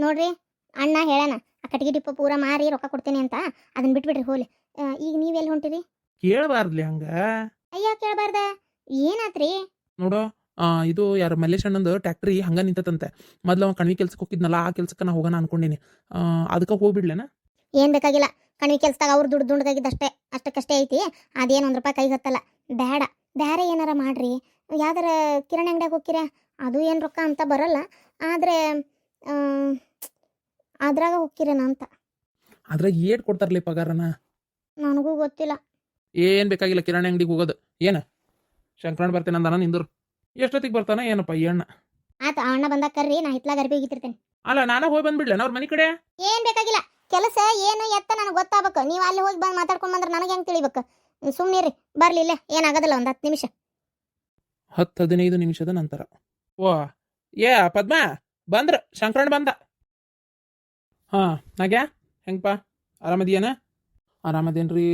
ನೋಡ್ರಿ ಅಣ್ಣ ಹೇಳಣ ಆ ಕಟ್ಟಿಗೆ ಡಿಪ್ಪು ಪೂರ ಮಾರಿ ರೊಕ್ಕ ಕೊಡ್ತೇನೆ ಅಂತ ಅದನ್ನ ಬಿಟ್ಬಿಡ್ರಿ ಹೋಲಿ. ಈಗ ನೀವೆಲ್ಲಿ ಹೊಂಟಿರಿ? ಕೇಳಬಾರ್ದ್ಲಿ ಹಂಗ. ಅಯ್ಯ ಕೇಳಬಾರ್ದ ಏನಾತ್ರಿ? ನೋಡು, ಇದು ಯಾರು ಮಲ್ಲೇಶ್ ಅಣ್ಣಂದು ಟ್ಯಾಕ್ಟ್ರಿ ಹಂಗ ನಿಂತತಂತೆ. ಮೊದ್ಲು ಅವ ಕಣ್ವಿ ಕೆಲ್ಸಕ್ಕೆ ಹೋಗಿದ್ನಲ್ಲ, ಆ ಕೆಲ್ಸಕ್ಕೆ ನಾ ಹೋಗೋಣ ಅನ್ಕೊಂಡಿನಿ. ಅದಕ್ಕೆ ಹೋಗ್ಬಿಡ್ಲೇನ? ಏನ್ ಬೇಕಾಗಿಲ್ಲ, ಕಣಿವಿ ಕೆಲ್ಸದಾಗ ಅವ್ರು ದುಡ್ಡಾಗಿದ್ದಷ್ಟೇ, ಅಷ್ಟಕ್ಕಷ್ಟೇ ಐತಿ. ಅದೇನು 1 ರೂಪಾಯಿ ಕೈಗೆ ಹತ್ತಲ್ಲ. ಬೇಡ, ಬೇರೆ ಏನಾರ ಮಾಡ್ರಿ. ಯಾವ್ದಾರ ಕಿರಾಣಿ ಅಂಗಡಿಯಾಗ ಹೋಗಿರ, ಅದು ಏನು ರೊಕ್ಕ ಅಂತ ಬರಲ್ಲ. ಆದ್ರೆ ಅದ್ರಾಗ ಹೋಗಿರೇನ ಅಂತ. ಅದ್ರಾಗ ಏಟ್ ಕೊಡ್ತಾರಲಿ ಪಗಾರನ? ನನಗೂ ಗೊತ್ತಿಲ್ಲ. ಏನ್ ಬೇಕಾಗಿಲ್ಲ ಕಿರಾಣಿ ಅಂಗಡಿಗೆ ಹೋಗೋದು. ಏನ ಶಂಕರಣ್ಣ ಬರ್ತೇನೆ ಅಂದಾನ, ನಿಂದ್ರು. ಎಷ್ಟೊತ್ತಿಗೆ ಬರ್ತಾನ ಏನಪ್ಪ ಈ ಅಣ್ಣ? ಆತ ಅಣ್ಣ ಬಂದಾಗ ಕರ್ರಿ, ನಾ ಹಿತ್ಲಾಗ ಅರ್ಬಿ ಹೋಗಿತಿರ್ತೇನೆ. ಅಲ್ಲ, ನಾನೇ ಹೋಗಿ ಬಂದ್ಬಿಡ್ಲೇನ ಅವ್ರ ಮನೆ ಕಡೆ? ಏನ್ ಬೇಕಾಗಿಲ್ಲ, ಕೆಲಸ ಏನು ಎತ್ತ ನನಗೆ ಗೊತ್ತಾಗಬೇಕು. ನೀವು ಅಲ್ಲಿ ಹೋಗಿ ಬಂದು ಮಾತಾಡ್ಕೊಂಡ್ ಬಂದ್ರೆ ನನಗೆ ಹೆಂಗೆ ತಿಳಿಬೇಕು? ಸುಮ್ಮನಿರಿ, ಬರ್ಲಿ ಇಲ್ಲೇ, ಏನಾಗೋದಿಲ್ಲ. ಒಂದು 10 ನಿಮಿಷ, 10-15 ನಿಮಿಷದ ನಂತರ. ಓ ಏ ಪದ್ಮ ಬಂದ್ರ, ಶಂಕರಣ್ಣ ಬಂದ. ಹಾ ನಾಗ್ಯಾ ಹೆಂಗಪ್ಪ, ಆರಾಮದಿಯನ? ಆರಾಮದೇನ್ರಿ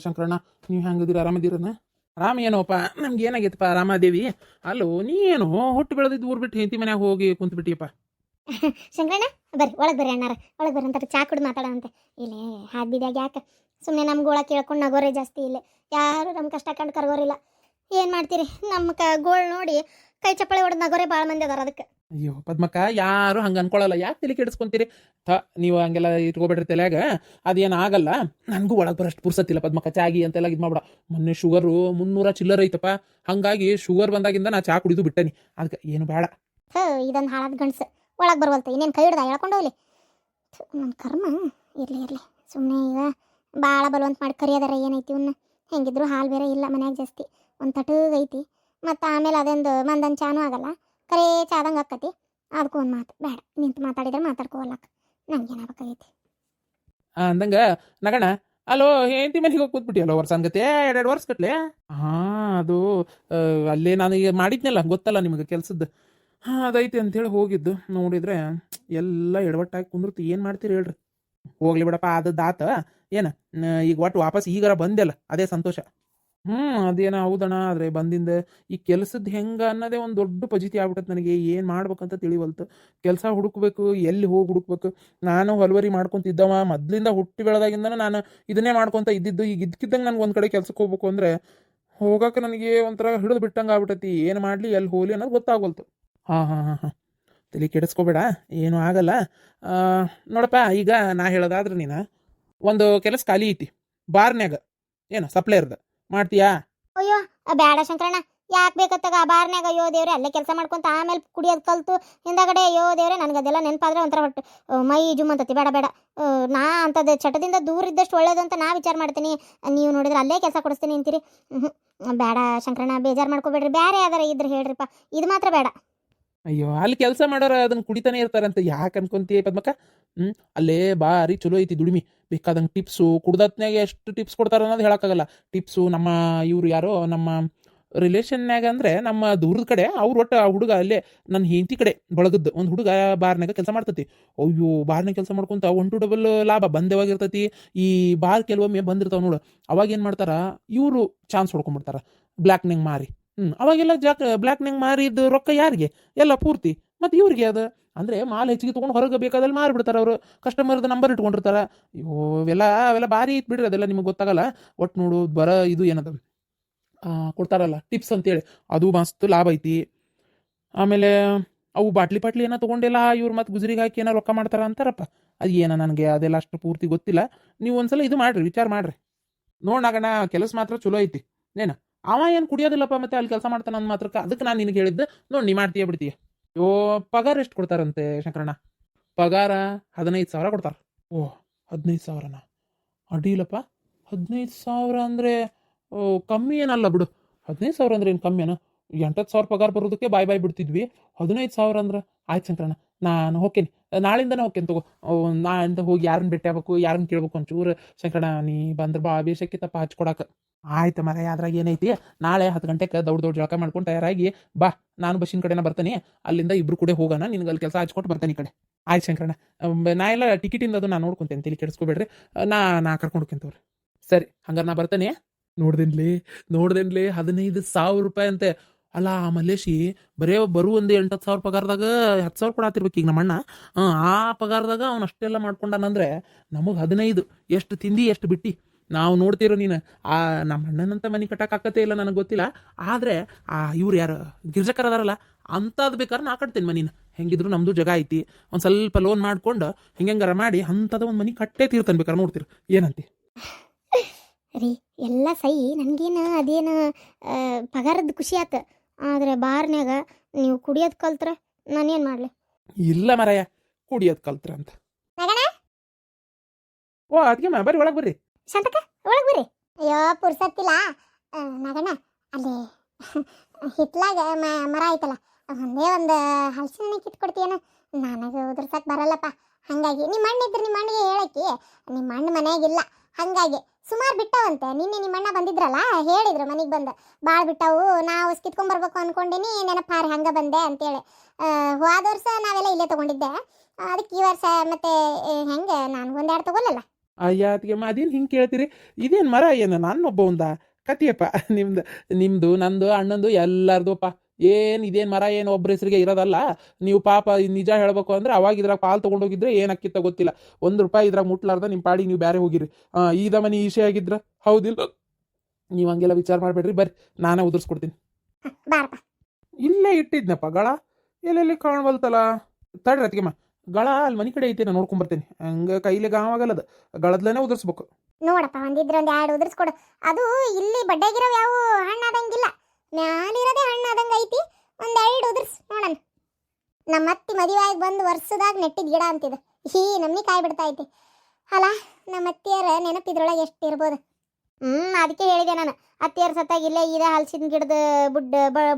ಶಂಕರಣ್ಣ, ನೀವು ಹೆಂಗದಿರಿ? ಆರಾಮದಿರನ? ಆರಾಮ ಏನೋಪ್ಪ, ನಮ್ಗೆ ಏನಾಗೈತಪ್ಪ, ಆರಾಮದೇವಿ. ಅಲ್ಲೋ ನೀನು ಹುಟ್ಟು ಬೆಳೆದಿದ್ದು ಊರ್ ಬಿಟ್ಟು ಹೆಂಡತಿ ಮನ್ಯಾಗ ಹೋಗಿ ಕುಂತ್ಬಿಟ್ಟಿಯಪ್ಪ. ಶಂಕರಣ್ಣ ಬರ್ರಿ, ಒಳಗೆ ಬರ್ರಿ ಅಣ್ಣಾರ, ಒಳಗೆ ಬರ್ರಿ ಅಂತ ಚಾ ಕುಡಿದು ಮಾತಾಡೋಂತೆ. ಇಲ್ಲೇ ಹಾದ್ ಬಿದ್ದಾಗ ಯಾಕೆ ಸುಮ್ಮನೆ ನಮ್ಗೆ ಒಳಗೆ ಕೇಳ್ಕೊಂಡು ನಗೋರೇ ಜಾಸ್ತಿ. ಇಲ್ಲೇ ಯಾರು ನಮ್ಮ ಕಷ್ಟ ಕಂಡು ಕರ್ಗೋರಿಲ್ಲ. ಏನು ಮಾಡ್ತೀರಿ, ನಮ್ಮ ಗೋಳ್ ನೋಡಿ ಕೈ ಚಪ್ಪಳೆ ಹೊಡೆದು ನಗೋರೇ ಭಾಳ ಮಂದಿ ಅದಾರ. ಅದಕ್ಕೆ ಅಯ್ಯೋ ಪದ್ಮಕ್ಕ, ಯಾರು ಹಂಗೆ ಅನ್ಕೊಳ್ಳಲ್ಲ. ಯಾಕೆ ತಲೆ ಕೆಡಿಸ್ಕೊಂತೀರಿ? ನೀವು ಹಂಗೆಲ್ಲ ಇಟ್ಕೊಬೇಡ್ರಿ ತಲೆಯಾಗ, ಅದೇನು ಆಗಲ್ಲ. ನನಗೂ ಒಳಗೆ ಬರೋಷ್ಟು ಪುರ್ಸತ್ತಿಲ್ಲ ಪದ್ಮಕ್ಕ. ಚಾಗಿ ಅಂತೆಲ್ಲ ಇದು ಮಾಡ್ಬೇಡ. ಮೊನ್ನೆ ಶುಗರು 300 ಚಿಲ್ಲರ್ ಐತಪ್ಪ. ಹಾಗಾಗಿ ಶುಗರ್ ಬಂದಾಗಿಂದ ನಾ ಚಾ ಕುಡಿದು ಬಿಟ್ಟನಿ. ಅದಕ್ಕೆ ಏನು ಬೇಡ. ಇದೊಂದು ಹಾಳಾದ ಗಂಡ್ಸು ಒಳಗೆ ಬರುವಲ್ತ. ಇನ್ನೇನು ಕೈ ಹಿಡ್ದ ಹೇಳ್ಕೊಂಡು ಹೋಗ್ಲಿ. ನನ್ನ ಕರ್ಮ. ಇರಲಿ ಸುಮ್ಮನೆ ಈಗ ಭಾಳ ಬಲವಂತ ಮಾಡಿ ಕರಿಯೋದಾರ ಏನೈತಿ ಇವನ್ನ. ಹೆಂಗಿದ್ರು ಹಾಲು ಬೇರೆ ಇಲ್ಲ ಮನ್ಯಾಗ ಜಾಸ್ತಿ, ಒಂದು ತಟಗ ಐತಿ. ಮತ್ತು ಆಮೇಲೆ ಅದೊಂದು ಮಂದನ್ ಚಾನೂ ಆಗಲ್ಲ, ಕರೇ ಚಾದಂಗೆ ಆಕ್ಕತಿ. ಅದಕ್ಕೂ ಒಂದು ಮಾತು ಬೇಡ, ನಿಂತು ಮಾತಾಡಿದ್ರೆ ಮಾತಾಡ್ಕೋವಲ್ಲಕ್ಕ. ನಂಗೇನಾಗಬೇಕಾಗೈತಿ ಅಂದಂಗ ನಗಣ. ಅಲೋ ಹೆಂಡತಿ ಮನೆಗೆ ಹೋಗಿ ಕೂತ್ಬಿಟ್ಟಿಯಲ್ಲ ವರ್ಷ ಅನ್ಗತ್ತೆ, 2 ವರ್ಷ ಕಟ್ಲೆ. ಅದು ಅಲ್ಲೇ ನಾನು ಈಗ ಮಾಡಿದ್ನಲ್ಲ, ಗೊತ್ತಲ್ಲ ನಿಮಗೆ ಕೆಲ್ಸದ್ದು. ಅದೈತಿ ಅಂತೇಳಿ ಹೋಗಿದ್ದು. ನೋಡಿದ್ರೆ ಎಲ್ಲ ಎಡವಟ್ಟಾಗಿ ಕುಂದಿರ್ತಿ. ಏನು ಮಾಡ್ತೀರಿ ಹೇಳ್ರಿ? ಹೋಗ್ಲಿ ಬಿಡಪ್ಪ, ಆತ ಏನು ಈಗ ಒಟ್ಟು ವಾಪಸ್ ಈಗಾರ ಬಂದೆಲ್ಲ, ಅದೇ ಸಂತೋಷ. ಅದೇನ ಹೌದಣ್ಣ. ಆದರೆ ಬಂದಿಂದ ಈ ಕೆಲಸದ ಹೆಂಗೆ ಅನ್ನೋದೇ ಒಂದು ದೊಡ್ಡ ಪಜಿತಿ ಆಗ್ಬಿಟ್ಟತ್ ನನಗೆ. ಏನು ಮಾಡ್ಬೇಕಂತ ತಿಳಿವಲ್ತು. ಕೆಲಸ ಹುಡುಕ್ಬೇಕು, ಎಲ್ಲಿ ಹೋಗಿ ಹುಡುಕ್ಬೇಕು. ನಾನು ಹೊಲವರಿ ಮಾಡ್ಕೊತಿದ್ದವ ಮೊದಲಿಂದ, ಹುಟ್ಟಿ ಬೆಳೆದಾಗಿಂದ ನಾನು ಇದನ್ನೇ ಮಾಡ್ಕೊತ ಇದ್ದಿದ್ದು. ಈಗ ಇದ್ಕಿದ್ದಂಗೆ ನನಗೆ ಒಂದು ಕಡೆ ಕೆಲ್ಸಕ್ಕೆ ಹೋಗ್ಬೇಕು ಅಂದರೆ ಹೋಗಕ್ಕೆ ನನಗೆ ಒಂಥರ ಹಿಡಿದು ಬಿಟ್ಟಂಗೆ ಆಗ್ಬಿಟ್ಟೈತಿ. ಏನು ಮಾಡಲಿ, ಎಲ್ಲಿ ಹೋಗ್ಲಿ ಅನ್ನೋದು ಗೊತ್ತಾಗೋಲ್ತು. ಹಾಂ ತಲೆ ಕೆಡಿಸ್ಕೋಬೇಡ, ಏನೂ ಆಗಲ್ಲ. ನೋಡಪ್ಪ, ಈಗ ನಾ ಹೇಳೋದಾದ್ರೆ ನೀನು ಒಂದು ಕೆಲಸ ಖಾಲಿ ಐತಿ ಬಾರ್ನ್ಯಾಗ, ಏನು ಸಪ್ಲೈರ್ದು. ಮಾಡ್ತೀಯಾ? ಅಯ್ಯೋ ಬೇಡ ಶಂಕರಣ್ಣ, ಯಾಕೆ ಬೇಕತ್ತಾಗ ಆ ಬಾರ್ನ್ಯಾಗ? ಅಯ್ಯೋ ದೇವ್ರೆ, ಅಲ್ಲೇ ಕೆಲಸ ಮಾಡ್ಕೊಂತ ಆಮೇಲೆ ಕುಡಿಯೋದು ಕಲ್ತು ಹಿಂದಾಗಡೆ ಅಯ್ಯೋ ದೇವ್ರೆ, ನನಗೆ ಅದೆಲ್ಲ ನೆನಪಾದ್ರೆ ಒಂಥರ ಹೊಟ್ಟು ಮೈ ಜುಮ್ ಅಂತತಿ. ಬೇಡ ಬೇಡ, ನಾ ಅಂಥದ್ದು ಚಟದಿಂದ ದೂರ ಇದ್ದಷ್ಟು ಒಳ್ಳೇದು ಅಂತ ನಾ ವಿಚಾರ ಮಾಡ್ತೀನಿ. ನೀವು ನೋಡಿದ್ರೆ ಅಲ್ಲೇ ಕೆಲಸ ಕೊಡಿಸ್ತೀನಿ ಅಂತೀರಿ. ಬೇಡ ಶಂಕರಣ್ಣ, ಬೇಜಾರು ಮಾಡ್ಕೋಬೇಡ್ರಿ. ಬೇರೆ ಯಾವ್ದಾರ ಇದ್ರೆ ಹೇಳ್ರಿಪ್ಪ, ಇದು ಮಾತ್ರ ಬೇಡ. ಅಯ್ಯೋ, ಅಲ್ಲಿ ಕೆಲಸ ಮಾಡೋರು ಅದನ್ನ ಕುಡಿತಾನೆ ಇರ್ತಾರಂತ ಯಾಕೆ ಅನ್ಕೊಂತೀಯ ಪದ್ಮಕ್ಕ? ಅಲ್ಲೇ ಭಾರಿ ಚಲೋ ಐತಿ ದುಡಿಮಿ. ಬೇಕಾದಂಗೆ ಟಿಪ್ಸು, ಕುಡ್ದತ್ನಾಗ ಎಷ್ಟು ಟಿಪ್ಸ್ ಕೊಡ್ತಾರ ಅನ್ನೋದು ಹೇಳೋಕ್ಕಾಗಲ್ಲ. ಟಿಪ್ಸು ನಮ್ಮ ಇವ್ರು ಯಾರೋ ನಮ್ಮ ರಿಲೇಷನ್ನಾಗ ಅಂದರೆ ನಮ್ಮ ದೂರದ ಕಡೆ ಅವ್ರು, ಒಟ್ಟು ಆ ಹುಡುಗ ಅಲ್ಲೇ ನನ್ನ ಹೆಂಡತಿ ಕಡೆ ಬಳಗದ್ದು ಒಂದು ಹುಡುಗ ಬಾರ್ನಾಗ ಕೆಲಸ ಮಾಡ್ತತಿ. ಅಯ್ಯೋ, ಬಾರ್ನಾಗ ಕೆಲಸ ಮಾಡ್ಕೊಂತ 1 to 2 ಲಾಭ ಬಂದೇವಾಗಿರ್ತೈತಿ. ಈ ಬಾರ್ ಕೆಲವೊಮ್ಮೆ ಬಂದಿರ್ತಾವೆ ನೋಡು, ಅವಾಗ ಏನು ಮಾಡ್ತಾರ ಇವರು, ಚಾನ್ಸ್ ಹೊಡ್ಕೊಂಡ್ಬಿಡ್ತಾರ ಬ್ಲ್ಯಾಕ್ನಾಗ ಮಾರಿ. ಅವಾಗೆಲ್ಲ ಬ್ಲ್ಯಾಕ್ನಾಗ ಮಾರಿದ್ದು ರೊಕ್ಕ ಯಾರಿಗೆ? ಎಲ್ಲ ಪೂರ್ತಿ ಮತ್ತು ಇವ್ರಿಗೆ. ಅದು ಅಂದರೆ ಮಾಲ್ ಹೆಚ್ಚಿಗೆ ತೊಗೊಂಡು ಹೊರಗೆ ಬೇಕಾದಲ್ಲಿ ಮಾರಿಬಿಡ್ತಾರೆ ಅವರು. ಕಸ್ಟಮರ್ದು ನಂಬರ್ ಇಟ್ಕೊಂಡಿರ್ತಾರೆ. ಅಯ್ಯೋ, ಅವೆಲ್ಲ ಭಾರಿ ಇತ್ತು ಬಿಡ್ರಿ. ಅದೆಲ್ಲ ನಿಮಗೆ ಗೊತ್ತಾಗಲ್ಲ. ಒಟ್ಟು ನೋಡು, ಇದು ಏನದ ಕೊಡ್ತಾರಲ್ಲ ಟಿಪ್ಸ್ ಅಂತೇಳಿ, ಅದು ಮಸ್ತ್ ಲಾಭ ಐತಿ. ಆಮೇಲೆ ಅವು ಬಾಟ್ಲಿ ಏನೋ ತೊಗೊಂಡೆಲ್ಲ ಇವ್ರು ಮತ್ತು ಗುಜರಿಗೆ ಹಾಕಿ ಏನೋ ರೊಕ್ಕ ಮಾಡ್ತಾರ ಅಂತಾರಪ್ಪ. ಅದು ಏನೋ ನನಗೆ ಅದೆಲ್ಲ ಅಷ್ಟು ಪೂರ್ತಿ ಗೊತ್ತಿಲ್ಲ. ನೀವು ಒಂದ್ಸಲ ಇದು ಮಾಡಿರಿ, ವಿಚಾರ ಮಾಡಿರಿ. ನೋಡೋಣ, ಕೆಲಸ ಮಾತ್ರ ಚಲೋ ಐತಿ. ಏನು ಅವ ಏನು ಕುಡಿಯೋದಿಲ್ಲಪ್ಪ, ಮತ್ತೆ ಅಲ್ಲಿ ಕೆಲಸ ಮಾಡ್ತಾನೆ ಅಂದ ಮಾತ್ರಕ್ಕೆ. ಅದಕ್ಕೆ ನಾನು ನಿನಗೆ ಹೇಳಿದ್ದೆ. ನೋಡಿ, ನೀ ಮಾಡ್ತೀಯ ಬಿಡ್ತೀಯ. ಪಗಾರ ಎಷ್ಟು ಕೊಡ್ತಾರಂತೆ ಶಂಕರಣ್ಣ? ಪಗಾರ 15,000 ಕೊಡ್ತಾರೆ. ಓ, 15,000ನಾ? ಅಡ್ಡಿಲ್ಲಪ್ಪ. 15,000 ಅಂದರೆ ಕಮ್ಮಿ ಏನಲ್ಲ ಬಿಡು. 15,000 ಅಂದ್ರೆ ಏನು ಕಮ್ಮಿನ? 8,000 ಪಗಾರ ಬರೋದಕ್ಕೆ ಬಾಯ್ ಬಿಡ್ತಿದ್ವಿ. 15,000 ಅಂದ್ರೆ ಆಯ್ತು ಶಂಕರಣ್ಣ, ನಾನು ಹೋಗ್ತೀನಿ. ನಾಳಿಂದನೇ ಹೋಗ್ತೇನೆ ತಗೋ. ನಾಳಿಂದ ಹೋಗಿ ಯಾರನ್ನ ಭೇಟಿ ಆಗ್ಬೇಕು, ಯಾರನ್ನ ಕೇಳ್ಬೇಕು ಒಂಚೂರು. ಶಂಕರಣ್ಣ, ನೀ ಬಂದ್ರೆ ಬಾ, ಬೇಷಕ್ಕಿತ್ತಪ್ಪ ಹಚ್ಕೊಡಕ್ಕೆ. ಆಯ್ತು ಮರ, ಅದ್ರಾಗ ಏನೈತಿ. ನಾಳೆ 10 ಗಂಟೆಗೆ ದೌಡ್ ಜಳಕ ಮಾಡ್ಕೊಂಡು ತಯಾರಾಗಿ ಬಾ. ನಾನು ಬಸ್ಸಿನ ಕಡೆನ ಬರ್ತೀನಿ. ಅಲ್ಲಿಂದ ಇಬ್ರು ಕೂಡ ಹೋಗೋಣ. ನಿನ್ಗೆ ಅಲ್ಲಿ ಕೆಲಸ ಹಚ್ಕೊಟ್ಟು ಬರ್ತೀನಿ ಈ ಕಡೆ. ಆಯ್ತು ಶಂಕರಣ್ಣ, ನಾ ಎಲ್ಲ ಟಿಕೆಟಿಂದ ಅದು ನಾನು ನೋಡ್ಕೊತೇನೆ, ತಲೆ ಕೆಡಿಸ್ಕೋಬೇಡ್ರಿ. ನಾ ಕರ್ಕೊಂಡು ಹೋಗ್ತೇನೆ. ಸರಿ, ಹಂಗಾರೆ ನಾ ಬರ್ತೇನೆ. ನೋಡ್ದೇನ್ಲಿ 15,000 ರೂಪಾಯಿ ಅಂತೆ. ಅಲ್ಲ ಆ ಮಲ್ಲೇಶಿ ಬರೇ ಬರು ಒಂದು 8-10 ಸಾವಿರ ಪಗಾರದಾಗ 10,000 ಕೊಡಾತಿರ್ಬೇಕು ಈಗ ನಮ್ಮ ಅಣ್ಣ. ಆ ಪಗಾರದಾಗ ಅವ್ನು ಅಷ್ಟೆಲ್ಲ ಮಾಡ್ಕೊಂಡಾನಂದ್ರೆ ನಮಗೆ 15 ಎಷ್ಟು ತಿಂದಿ ಎಷ್ಟು ಬಿಟ್ಟಿ ನಾವು ನೋಡ್ತಿರೋ ನೀನು. ಆ ನಮ್ಮ ಅಣ್ಣನಂತ ಮನೆ ಕಟ್ಟಕ್ಕೆ ಆಕತ್ತೇ ಇಲ್ಲ ನನಗೆ ಗೊತ್ತಿಲ್ಲ. ಆದರೆ ಇವ್ರು ಯಾರು ಗಿರ್ಜಕರ್ ಅದಾರಲ್ಲ ಅಂಥದ್ದು ಬೇಕಾದ್ರೆ ನಾ ಕಟ್ತೇನೆ ಮನಿನ. ಹೆಂಗಿದ್ರು ನಮ್ಮದು ಜಾಗ ಐತಿ, ಒಂದು ಸ್ವಲ್ಪ ಲೋನ್ ಮಾಡ್ಕೊಂಡು ಹೆಂಗಾರ ಮಾಡಿ ಅಂಥದ್ದು ಒಂದು ಮನೆ ಕಟ್ಟೇ ತೀರ್ತಾನೆ ಬೇಕಾದ್ರೆ ನೋಡ್ತೀರಿ ಏನಂತಿ. ರೀ ಎಲ್ಲ ಸೈ ನನಗೇನು ಅದೇನು ಪಗಾರದ್ದು ಖುಷಿ ಆತು. ಆದರೆ ಬಾರ್ನ್ಯಾಗ ನೀವು ಕುಡಿಯೋದು ಕಲ್ತ್ರೆ ನಾನೇನು ಮಾಡಲಿ? ಇಲ್ಲ ಮರಯ್ಯ, ಕುಡಿಯೋದು ಕಲ್ತ್ರ ಅಂತ. ನಗಣ ಓ ಅದಕ್ಕೆ ಬರ್ರಿ ಒಳಗೆ ಬರ್ರಿ. ಶಾಂತಕ ಒಳಗೆ ಬರ್ರಿ. ಅಯ್ಯೋ ಪುರ್ಸತ್ತಿಲ್ಲ ನಗಣ. ಅಲ್ಲಿ ಹಿತ್ಲಾಗ ಮರ ಐತಲ್ಲ ಒಂದೇ ಒಂದು ಹಲಸಿನ ಹಣ್ಣು ಕಿತ್ಕೊಡ್ತೀಯನ? ನನಗೆ ಉದುರ್ಸಕ್ಕೆ ಬರಲ್ಲಪ್ಪ. ಹಾಗಾಗಿ ನಿಮ್ಮ ಅಣ್ಣ ಇದ್ರೆ ನಿಮ್ಮ ಅಣ್ಣಿಗೆ ಹೇಳಕ್ಕಿ, ನಿಮ್ಮ ಅಣ್ಣ ಮನೆಯಾಗಿಲ್ಲ. ಹಾಗಾಗಿ ಸುಮಾರು ಬಿಟ್ಟವಂತೆ. ನಿನ್ನೆ ನಿಮ್ಮ ಅಣ್ಣ ಬಂದಿದ್ರಲ್ಲ ಹೇಳಿದ್ರು ಮನೆಗೆ ಬಂದು ಭಾಳ ಬಿಟ್ಟವು, ನಾವು ಕಿತ್ಕೊಂಡ್ಬರ್ಬೇಕು ಅಂದ್ಕೊಂಡಿನಿ, ನೆನಪಾರಿ ಹಂಗೆ ಬಂದೆ ಅಂತೇಳಿ. ಹೋದ ವರ್ಷ ನಾವೆಲ್ಲ ಇಲ್ಲೇ ತೊಗೊಂಡಿದ್ದೆ, ಅದಕ್ಕೆ ಈ ವರ್ಷ ಮತ್ತೆ ಹೆಂಗೆ ನಾನು ಒಂದೆರಡು ತೊಗೊಳ್ಳಲ್ಲ. ಅಯ್ಯ ಅದಕ್ಕೆ ಅದೇನು ಹಿಂಗೆ ಕೇಳ್ತೀರಿ? ಇದೇನು ಮರ ಏನು ನಾನೊಬ್ಬ ಒಂದ ಕತಿಯಪ್ಪ. ನಿಮ್ಮದು ನಂದು ಅಣ್ಣಂದು ಎಲ್ಲರದೂಪ್ಪ. ಏನು ಇದೇನು ಮರ ಏನು ಒಬ್ಬರ ಹೆಸರಿಗೆ ಇರೋದಲ್ಲ. ನೀವು ಪಾಪ ನಿಜ ಹೇಳ್ಬೇಕು ಅಂದ್ರೆ ಅವಾಗ ಇದ್ರಾಗ ಪಾಲು ತೊಗೊಂಡೋಗಿದ್ರೆ ಏನಕ್ಕಿತ್ತ ಗೊತ್ತಿಲ್ಲ, ₹1 ಇದ್ರಾಗ ಮುಟ್ಲಾರ್ದ ನಿಮ್ಮ ಪಾಡಿಗೆ ನೀವು ಬೇರೆ ಹೋಗಿರಿ. ಈದ ಮನೆ ಈಶೆ ಆಗಿದ್ರ ಹೌದಿಲ್ಲ? ನೀವು ಹಂಗೆಲ್ಲ ವಿಚಾರ ಮಾಡಬೇಡ್ರಿ, ಬರ್ರಿ ನಾನೇ ಉದುರ್ಸ್ಕೊಡ್ತೀನಿ. ಬಾರಪ್ಪ. ಇಲ್ಲೇ ಇಟ್ಟಿದ್ನಪ್ಪ ಗಳ, ಎಲ್ಲೆಲ್ಲಿ ಕಾಣವಲ್ತಲ್ಲ. ತಡ್ರಿ ಅದಕ್ಕೆಮ್ಮ ಗಳ ಅಲ್ಲಿ ಮನೆ ಕಡೆ ಐತೆ, ನಾನು ನೋಡ್ಕೊಂಬರ್ತೇನೆ. ಹಂಗೆ ಕೈಲಿ ಗಾವಾಗಲ್ಲದ ಗಳದ್ಲೇನೆ ಉದುರ್ಸ್ಬೇಕು. ನೋಡಪ್ಪ ಒಂದಿದ್ರೆ ಒಂದು 2 ಉದುರ್ಸ್ಕೊಡು. ಅದು ಇಲ್ಲಿ ಬಡ್ಡೆಗಿರೋ ಯಾವ ಹಣ್ಣು ಆದಂಗಿಲ್ಲ, ಮ್ಯಾಲಿರೋದೇ ಹಣ್ಣು ಆದಂಗೆ ಐತಿ. ಒಂದು 2 ಉದುರ್ಸ್ ನೋಡೋಣ. ನಮ್ಮ ಅತ್ತಿ ಮದುವೆ ಆಗಿ ಬಂದು ವರ್ಷದಾಗ ನೆಟ್ಟಿದ ಗಿಡ ಅಂತಿದ್ದು ನಮ್ನಿ ಕಾಯಿ ಬಿಡ್ತಾ ಐತಿ ಅಲ್ಲ. ನಮ್ಮ ಅತ್ತಿಯರ ನೆನಪಿದ್ರೊಳಗೆ ಎಷ್ಟು ಇರ್ಬೋದು. ಅದಕ್ಕೆ ಹೇಳಿದೆ ನಾನು, ಅತ್ತಿಯರ ಸತ್ತಾಗ ಇಲ್ಲೇ ಇದೆ ಹಲಸಿನ ಗಿಡದ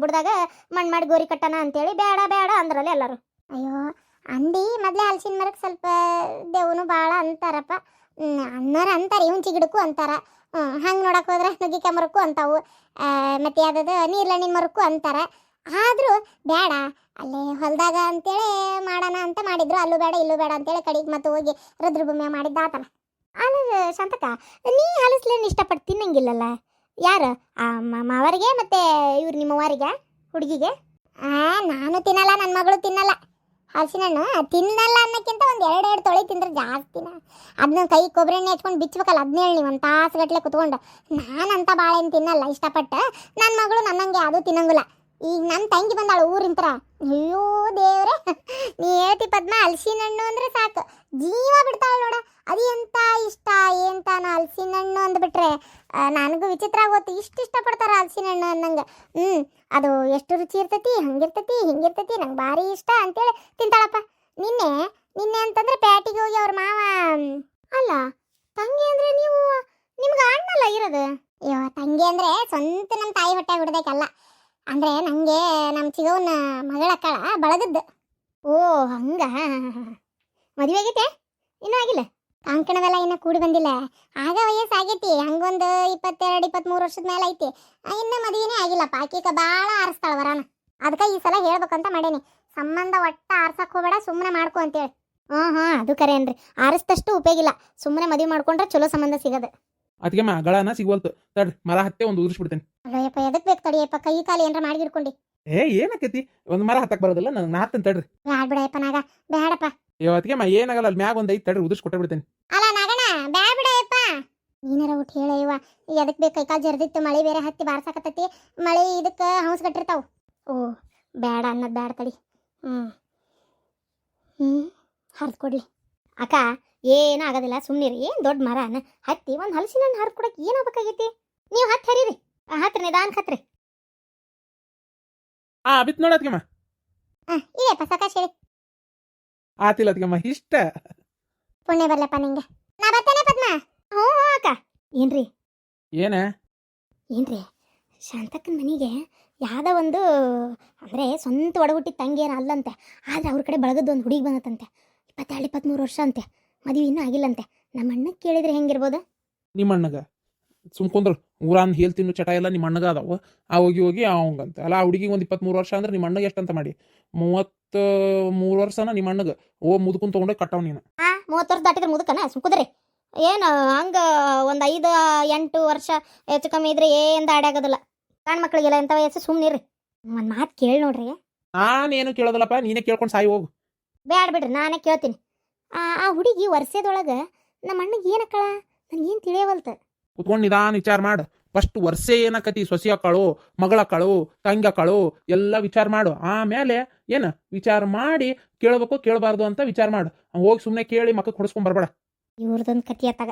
ಬುಡ್ದಾಗ ಮಣ್ಣು ಮಾಡಿ ಗೋರಿ ಕಟ್ಟಣ ಅಂತೇಳಿ. ಬೇಡ ಬೇಡ ಅಂದ್ರಲ್ಲ ಎಲ್ಲರೂ. ಅಯ್ಯೋ ಅಂದಿ ಮೊದಲೇ ಹಲಸಿನ ಮರಕ್ಕೆ ಸ್ವಲ್ಪ ದೇವನು ಭಾಳ ಅಂತಾರಪ್ಪ. ಅಣ್ಣಾರ ಅಂತಾರೆ, ಹುಂಚಿ ಗಿಡಕ್ಕೂ ಅಂತಾರ. ಹಂಗೆ ನೋಡಕ್ಕೆ ಹೋದ್ರೆ ನುಗ್ಗಿಕಾಯಿ ಮರಕ್ಕೂ ಅಂತಾವು, ಮತ್ತು ಯಾವುದದು ನೀರ್ಲಣ್ಣಿನ ಮರಕ್ಕೂ ಅಂತಾರೆ. ಆದರೂ ಬೇಡ ಅಲ್ಲೇ ಹೊಲದಾಗ ಅಂತೇಳಿ ಮಾಡೋಣ ಅಂತ ಮಾಡಿದ್ರು. ಅಲ್ಲೂ ಬೇಡ ಇಲ್ಲೂ ಬೇಡ ಅಂತೇಳಿ ಕಡೆಗೆ ಮತ್ತೆ ಹೋಗಿ ರುದ್ರಭೂಮಿ ಮಾಡಿದ್ದಾತಲ್ಲ. ಅಲ್ಲ ಶಾಂತಕ, ನೀ ಹಲಸ್ಲೇನು ಇಷ್ಟಪಟ್ಟು ತಿನ್ನಂಗಿಲ್ಲಲ್ಲ? ಯಾರು ಮಾವರಿಗೆ ಮತ್ತು ಇವ್ರು ನಿಮ್ಮವಾರಿಗೆ ಹುಡುಗಿಗೆ? ನಾನು ತಿನ್ನಲ್ಲ, ನನ್ನ ಮಗಳು ತಿನ್ನಲ್ಲ ಹಲಸಿನ ಹಣ್ಣು. ತಿನ್ನಲ್ಲ ಅನ್ನೋಕ್ಕಿಂತ ಒಂದು 2 ತೊಳೆ ತಿಂದ್ರೆ ಜಾಸ್ತಿನ. ಅದನ್ನ ಕೈ ಕೊಬ್ಬರಿ ಎಣ್ಣೆ ಹಚ್ಕೊಂಡು ಬಿಚ್ಚಬೇಕಲ್ಲ, 17 ನೀವು ಒಂದು ತಾಸುಗಟ್ಟಲೆ ಕುತ್ಕೊಂಡು. ನಾನಂತ ಭಾಳ ಏನು ತಿನ್ನಲ್ಲ ಇಷ್ಟಪಟ್ಟು. ನನ್ನ ಮಗಳು ನನ್ನಂಗೆ ಅದು ತಿನ್ನಂಗಿಲ್ಲ. ಈಗ ನನ್ನ ತಂಗಿ ಬಂದಾಳು ಊರಿಂತರ. ಅಯ್ಯೋ ದೇವ್ರೆ, ನೀ ಹೇಳ್ತಿ ಪದ್ಮ, ಹಲಸಿನ ಹಣ್ಣು ಅಂದರೆ ಸಾಕು ಜೀವ ಬಿಡ್ತಾಳೆ ನೋಡ. ಅದು ಎಂತ ಇಷ್ಟ ಎಂತಾನ ಹಲಸಿನ ಹಣ್ಣು ಅಂದ್ಬಿಟ್ರೆ ನನಗೂ ವಿಚಿತ್ರ ಆಗೋತು. ಇಷ್ಟು ಇಷ್ಟಪಡ್ತಾರೆ ಹಲಸಿನ ಹಣ್ಣು ಅನ್ನಂಗೆ. ಅದು ಎಷ್ಟು ರುಚಿ ಇರ್ತೈತಿ, ಹಂಗಿರ್ತೈತಿ ಹಿಂಗಿರ್ತೈತಿ, ನಂಗೆ ಭಾರಿ ಇಷ್ಟ ಅಂತೇಳಿ ತಿಂತಾಳಪ್ಪ. ನಿನ್ನೆ ಅಂತಂದ್ರೆ ಪ್ಯಾಟಿಗೆ ಹೋಗಿ ಅವ್ರ ಮಾವ, ಅಲ್ಲ ತಂಗಿ ಅಂದರೆ ನಿಮ್ಗೆ ಅಣ್ಣಲ್ಲ ಇರೋದು? ಅಯ್ಯೋ ತಂಗಿ ಅಂದರೆ ಸ್ವಂತ ನಮ್ಮ ತಾಯಿ ಹೊಟ್ಟೆ ಬಿಡ್ಬೇಕಲ್ಲ. ಅಂದರೆ ನನಗೆ ನಮ್ಮ ಚಿಗವನ ಮಗಳಕ್ಕಳ ಬಳಗದ್ದು. ಓ ಹಂಗ. ಮದುವೆ ಆಗೈತೆ? ಇನ್ನೂ ಆಗಿಲ್ಲ? ಕಾಂಕಣವೆಲ್ಲ ಇನ್ನೂ ಕೂಡಿ ಬಂದಿಲ್ಲ. ಆಗ ವಯಸ್ಸು ಆಗೈತಿ, ಹಂಗೊಂದು 22-23 ವರ್ಷದ ಮೇಲೆ ಐತಿ. ಇನ್ನೂ ಮದುವೆನೇ ಆಗಿಲ್ಲಪ್ಪ. ಆಕಿಕ ಭಾಳ ಆರಿಸ್ತಾಳ ವರಾನ. ಅದಕ್ಕೆ ಈ ಸಲ ಹೇಳ್ಬೇಕಂತ ಮಾಡೇನಿ, ಸಂಬಂಧ ಒಟ್ಟ ಆರ್ಸಕ್ಕೆ ಹೋಗಬೇಡ, ಸುಮ್ಮನೆ ಮಾಡ್ಕೊ ಅಂತೇಳಿ. ಅದು ಕರೆ ಏನ್ರಿ, ಆರಿಸ್ತಷ್ಟು ಉಪಯೋಗಿಲ್ಲ, ಸುಮ್ಮನೆ ಮದುವೆ ಮಾಡ್ಕೊಂಡ್ರೆ ಚಲೋ ಸಂಬಂಧ ಸಿಗೋದು. ಅದಕ್ಕೆ ಗಳನ ಸಿಗ್ವಲ್ತು. ತಡ್ರಿ ಮರ ಹತ್ತೆ ಒಂದು ಉದುರಿಸ್ಬಿಡ್ತೇನೆ. ಅಯ್ಯಪ್ಪ ಎದಕ್ಕೆ ಬೇಕು ತಡಿಯಪ್ಪ, ಕೈ ಕಾಲು ಏನಾರ ಮಾಡಿಗಿಡ್ಕೊಂಡು. ಏನಾಕೈತಿ, ಒಂದು ಮರ ಹತ್ತಕ್ಕೆ ಬರೋದಿಲ್ಲ, ನನಗೆ ನಾತ್ತೇನೆ ತಡ್ರಿ. ಬ್ಯಾಡ ಬಿಡಪ್ಪ ನಾಗ, ಬೇಡಪ್ಪ. ಅದಕ್ಕೆ ಏನಾಗಲ್ಲ, ಅಲ್ಲಿ ಮ್ಯಾಗ ಒಂದು 5 ತಡ್ರಿ ಉದುರಿಸಿ ಬಿಡ್ತೇನೆ. ಅಲ್ಲ ನಗಣ, ಬ್ಯಾಡ ಬಿಡಪ್ಪ. ನೀನಾರ ಒಟ್ಟು ಹೇಳಯ್ಯವ, ಎದಕ್ಕೆ ಬೇಕು? ಕೈಕಾಲು ಜರ್ದಿತ್ತು, ಮಳೆ ಬೇರೆ ಹತ್ತಿ ಬಾರ್ಸಾಕತ್ತೈತಿ. ಮಳೆ ಇದಕ್ಕೆ ಹೌಸ್ ಕಟ್ಟಿರ್ತಾವ. ಓ ಬೇಡ ಅನ್ನೋದು ಬ್ಯಾಡ ತಡಿ. ಹರಿದು ಕೊಡ್ಲಿ ಅಕ್ಕ, ಏನೂ ಆಗೋದಿಲ್ಲ, ಸುಮ್ಮನಿರಿ. ಏನು ದೊಡ್ಡ ಮರನ ಹತ್ತಿ ಒಂದು ಹಲಸಿನ ಹಣ್ಣು ಹರಿದು ಕೊಡಕ್ಕೆ ಏನಾಗಬೇಕಾಗೈತಿ? ನೀವು ಹರಿರಿ, ಹತ್ರಿ ನಿಧಾನಕ್ಕೆ ಹತ್ರಿ. ಬಿತ್ತು ನೋಡ ಅದಕ್ಕೆ ಇದೆಪ್ಪ ಸಾಕಾಶ್ ಹೇಳಿ. ಆತಿಲ್ಲ ಅದಕ್ಕೆ ಇಷ್ಟ. ಪುಣ್ಯ ಬರ್ಲಪ್ಪ ನಿಂಗೆ. ನಾ ಬರ್ತೇನೆ ಪದ್ಮ. ಹ್ಞೂ ಅಕ್ಕ. ಏನ್ರಿ ಶಾಂತಕ್ಕನ ಮನೆಗೆ ಯಾವುದೋ ಒಂದು ಅಂದರೆ ಸ್ವಂತ ಒಡಗುಟ್ಟಿದ ತಂಗಿ ಏನೋ ಅಲ್ಲಂತೆ. ಆದರೆ ಅವ್ರ ಕಡೆ ಬಳಗದ್ದು ಒಂದು ಹುಡುಗಿ ಬಂದತ್ತಂತೆ. 22-23 ವರ್ಷ ಅಂತೆ, ಮದುವೆ ಇನ್ನೂ ಆಗಿಲ್ಲಂತೆ. ನಮ್ಮ ಅಣ್ಣಗೆ ಕೇಳಿದ್ರೆ ಹೆಂಗಿರ್ಬೋದು? ನಿಮ್ಮ ಅಣ್ಣಗ ಸುಮ್ಕೊಂಡ್ರು ಊರಾನ್ ಹೇಲ್ ತಿನ್ನು ಚಟ ಎಲ್ಲ ನಿಮ್ಮ ಅಣ್ಣಗ ಅದಾವ. ಹೋಗಿ ಅವಂಗಂತೆ ಅಲ್ಲ. ಆ ಹುಡುಗಿಗೆ ಒಂದು 23 ವರ್ಷ ಅಂದ್ರೆ ನಿಮ್ಮ ಅಣ್ಣಗೆ ಎಷ್ಟಂತ ಮಾಡಿ 33 ವರ್ಷನ ನಿಮ್ಮ ಅಣ್ಣಗೆ ಮುದುಕುನ್ ತೊಗೊಂಡೋಗಿ ಕಟ್ಟವ್ ನೀನು. 30 ವರ್ಷ ದಾಟಿದ್ರೆ ಮುದುಕನ ಸುಮ್ಕುದ್ರಿ. ಏನು ಹಂಗೆ ಒಂದು 5-8 ವರ್ಷ ಹೆಚ್ಚು ಕಮ್ಮಿ ಇದ್ರೆ ಏನು ದಾಡಿ ಆಗೋದಿಲ್ಲ. ಗಂಡು ಮಕ್ಕಳಿಗೆಲ್ಲ ಎಂಥ ವಯಸ್ಸು, ಸುಮ್ಮನಿರಿ. ಒಂದು ಮಾತು ಕೇಳಿ ನೋಡ್ರಿ. ನಾನೇನು ಕೇಳೋದಲ್ಲಪ್ಪ, ನೀನೇ ಕೇಳ್ಕೊಂಡು ಸಾಯಿ ಹೋಗು. ಬ್ಯಾಡ ಬಿಡ್ರಿ, ನಾನೇ ಕೇಳ್ತೀನಿ. ಆ ಹುಡುಗಿ ವರ್ಷದೊಳಗೆ ನಮ್ಮ ಅಣ್ಣಗೆ ಏನಕ್ಕಳ ನನಗೇನು ತಿಳಿಯವಲ್ತ. ಕುತ್ಕೊಂಡು ನಿಧಾನ ವಿಚಾರ ಮಾಡು. ಫಸ್ಟ್ ವರ್ಷ ಏನಕತಿ, ಸೊಸಿ ಅಕ್ಕಳು, ಮಗಳಕ್ಕಳು, ತಂಗಿ ಅಕ್ಕಳು ಎಲ್ಲ ವಿಚಾರ ಮಾಡು. ಆಮೇಲೆ ಏನು ವಿಚಾರ ಮಾಡಿ ಕೇಳಬೇಕು ಕೇಳಬಾರ್ದು ಅಂತ ವಿಚಾರ ಮಾಡು. ಹೋಗಿ ಸುಮ್ಮನೆ ಕೇಳಿ ಮಕ್ಕಳು ಹೊಡ್ಸ್ಕೊಂಡ್ ಬರಬೇಡ. ಇವ್ರದೊಂದು ಕತಿ ಅತ್ತಾಗ